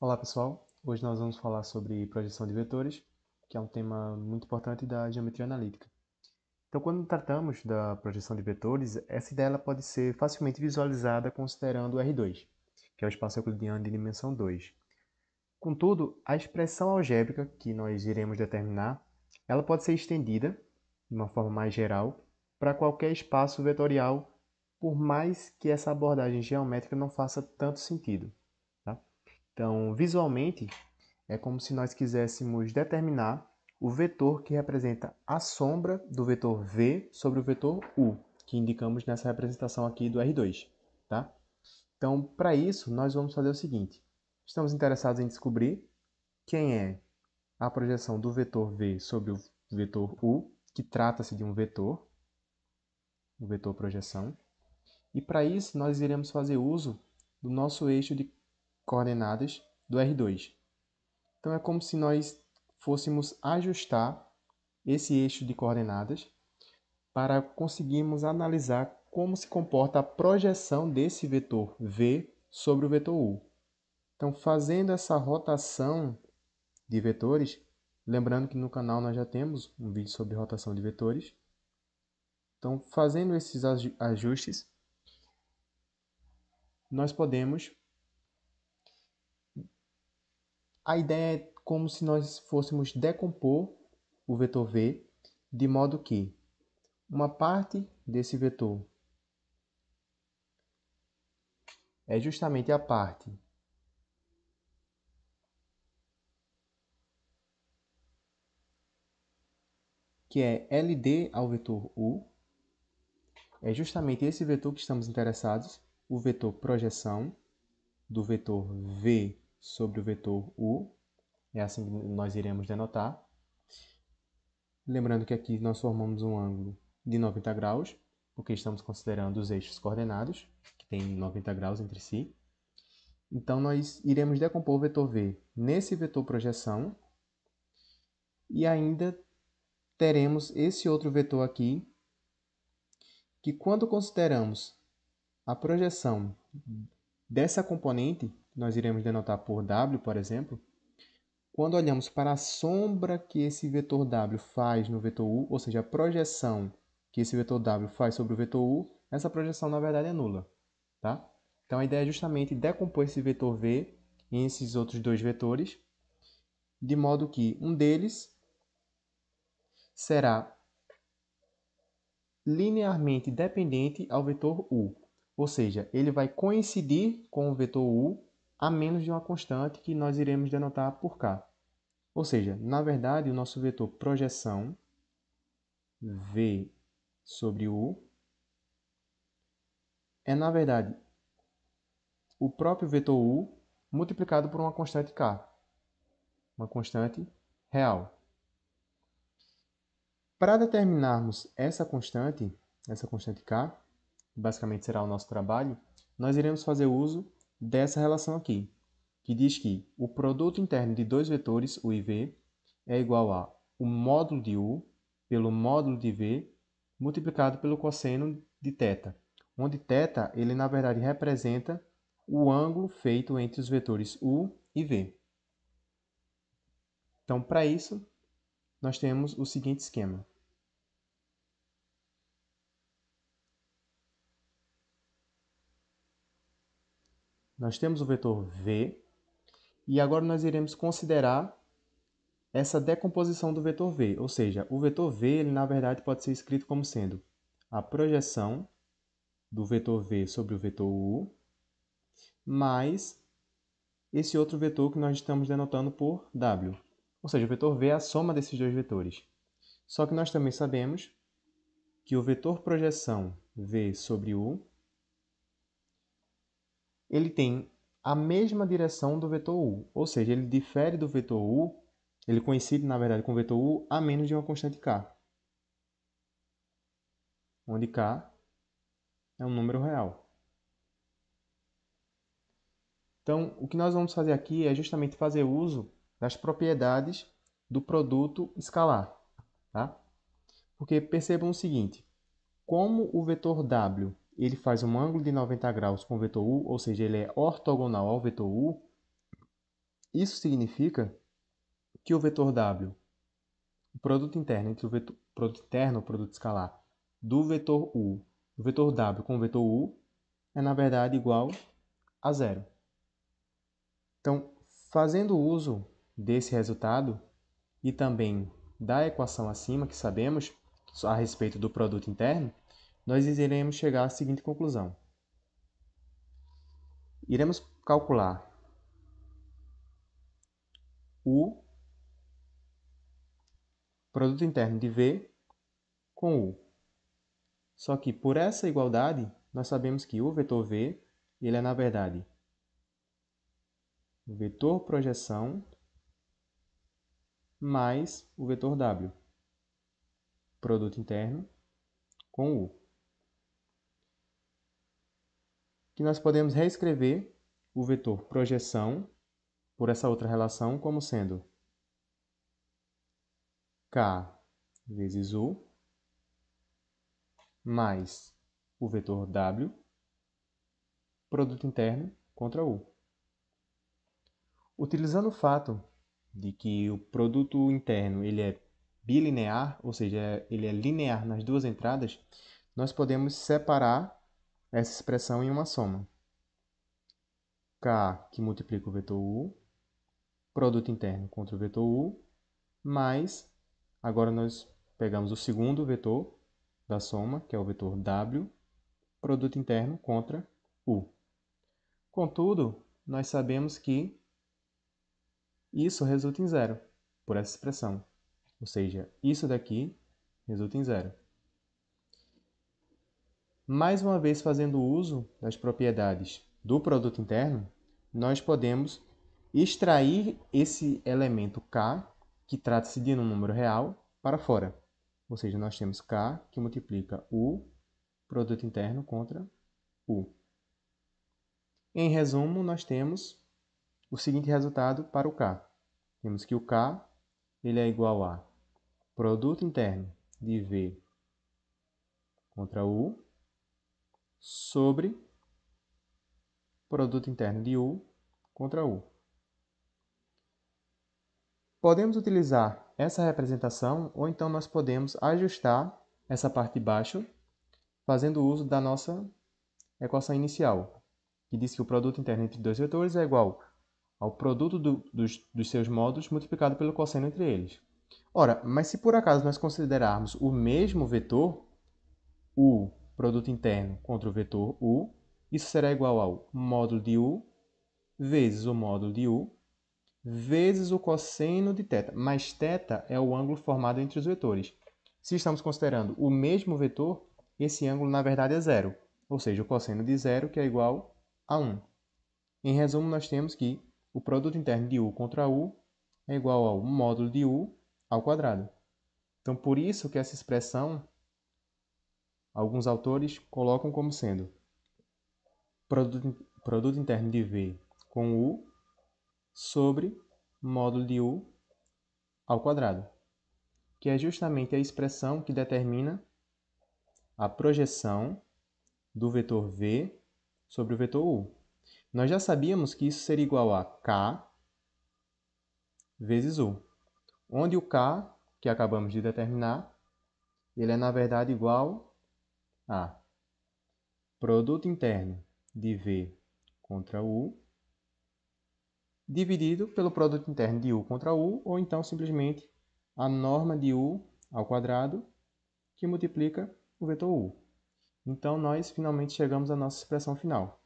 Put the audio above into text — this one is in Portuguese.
Olá pessoal, hoje nós vamos falar sobre projeção de vetores, que é um tema muito importante da geometria analítica. Então, quando tratamos da projeção de vetores, essa ideia ela pode ser facilmente visualizada considerando o R2, que é o espaço euclidiano de dimensão 2. Contudo, a expressão algébrica que nós iremos determinar, ela pode ser estendida, de uma forma mais geral, para qualquer espaço vetorial, por mais que essa abordagem geométrica não faça tanto sentido. Tá? Então, visualmente, é como se nós quiséssemos determinar o vetor que representa a sombra do vetor V sobre o vetor U, que indicamos nessa representação aqui do R2. Tá? Então, para isso, nós vamos fazer o seguinte. Estamos interessados em descobrir quem é a projeção do vetor V sobre o vetor U, que trata-se de um vetor, o vetor projeção. E para isso, nós iremos fazer uso do nosso eixo de coordenadas do R2. Então, é como se nós fôssemos ajustar esse eixo de coordenadas para conseguirmos analisar como se comporta a projeção desse vetor V sobre o vetor U. Então, fazendo essa rotação de vetores, lembrando que no canal nós já temos um vídeo sobre rotação de vetores. Então, fazendo esses ajustes, nós podemos... A ideia é como se nós fôssemos decompor o vetor V de modo que uma parte desse vetor é justamente a parte que é LD ao vetor U, é justamente esse vetor que estamos interessados, o vetor projeção do vetor V sobre o vetor U, é assim que nós iremos denotar. Lembrando que aqui nós formamos um ângulo de 90 graus, porque estamos considerando os eixos coordenados, que têm 90 graus entre si. Então, nós iremos decompor o vetor V nesse vetor projeção e ainda teremos esse outro vetor aqui, que quando consideramos a projeção dessa componente, nós iremos denotar por W, por exemplo, quando olhamos para a sombra que esse vetor W faz no vetor U, ou seja, a projeção que esse vetor W faz sobre o vetor U, essa projeção na verdade é nula. Tá? Então a ideia é justamente decompor esse vetor V em esses outros dois vetores, de modo que um deles será linearmente dependente ao vetor U, ou seja, ele vai coincidir com o vetor U a menos de uma constante que nós iremos denotar por K. Ou seja, na verdade, o nosso vetor projeção V sobre U é, na verdade, o próprio vetor U multiplicado por uma constante K, uma constante real. Para determinarmos essa constante K, basicamente será o nosso trabalho, nós iremos fazer uso dessa relação aqui, que diz que o produto interno de dois vetores, U e V, é igual a o módulo de U pelo módulo de V multiplicado pelo cosseno de θ, onde θ ele na verdade representa o ângulo feito entre os vetores U e V. Então, para isso, nós temos o seguinte esquema. Nós temos o vetor V, e agora nós iremos considerar essa decomposição do vetor V, ou seja, o vetor V, ele, na verdade, pode ser escrito como sendo a projeção do vetor V sobre o vetor U, mais esse outro vetor que nós estamos denotando por W. Ou seja, o vetor V é a soma desses dois vetores. Só que nós também sabemos que o vetor projeção V sobre U ele tem a mesma direção do vetor U, ou seja, ele difere do vetor U, ele coincide, na verdade, com o vetor U a menos de uma constante K, onde K é um número real. Então, o que nós vamos fazer aqui é justamente fazer uso das propriedades do produto escalar. Tá? Porque percebam o seguinte, como o vetor W ele faz um ângulo de 90 graus com o vetor U, ou seja, ele é ortogonal ao vetor U, Isso significa que o vetor W, o produto interno entre o produto interno, o produto escalar, do vetor W com o vetor U, é na verdade igual a zero. Então, fazendo uso desse resultado e também da equação acima que sabemos a respeito do produto interno, nós iremos chegar à seguinte conclusão. Iremos calcular o produto interno de V com U. Só que por essa igualdade, nós sabemos que o vetor V, ele é na verdade o vetor projeção mais o vetor W, produto interno com U. Que nós podemos reescrever o vetor projeção por essa outra relação como sendo K vezes U mais o vetor W, produto interno contra U. Utilizando o fato de que o produto interno ele é bilinear, ou seja, ele é linear nas duas entradas, nós podemos separar essa expressão em uma soma. K que multiplica o vetor U, produto interno contra o vetor U, mais, agora nós pegamos o segundo vetor da soma, que é o vetor W, produto interno contra U. Contudo, nós sabemos que isso resulta em zero, por essa expressão. Ou seja, isso daqui resulta em zero. Mais uma vez, fazendo uso das propriedades do produto interno, nós podemos extrair esse elemento K, que trata-se de um número real, para fora. Ou seja, nós temos K que multiplica U, produto interno, contra U. Em resumo, nós temos o seguinte resultado para o K. Temos que o K ele é igual a produto interno de V contra U sobre produto interno de U contra U. Podemos utilizar essa representação ou então nós podemos ajustar essa parte de baixo fazendo uso da nossa equação inicial, que diz que o produto interno entre dois vetores é igual ao produto dos seus módulos multiplicado pelo cosseno entre eles. Ora, mas se por acaso nós considerarmos o mesmo vetor, U, produto interno, contra o vetor U, isso será igual ao módulo de U vezes o módulo de U vezes o cosseno de θ. Mas θ é o ângulo formado entre os vetores. Se estamos considerando o mesmo vetor, esse ângulo na verdade é zero. Ou seja, o cosseno de zero que é igual a 1. Em resumo, nós temos que o produto interno de U contra U é igual ao módulo de U ao quadrado. Então, por isso que essa expressão, alguns autores colocam como sendo produto interno de V com U sobre módulo de U ao quadrado, que é justamente a expressão que determina a projeção do vetor V sobre o vetor U. Nós já sabíamos que isso seria igual a K vezes U, onde o K, que acabamos de determinar, ele é na verdade igual a produto interno de V contra U dividido pelo produto interno de U contra U, ou então simplesmente a norma de U ao quadrado que multiplica o vetor U. Então, nós finalmente chegamos à nossa expressão final.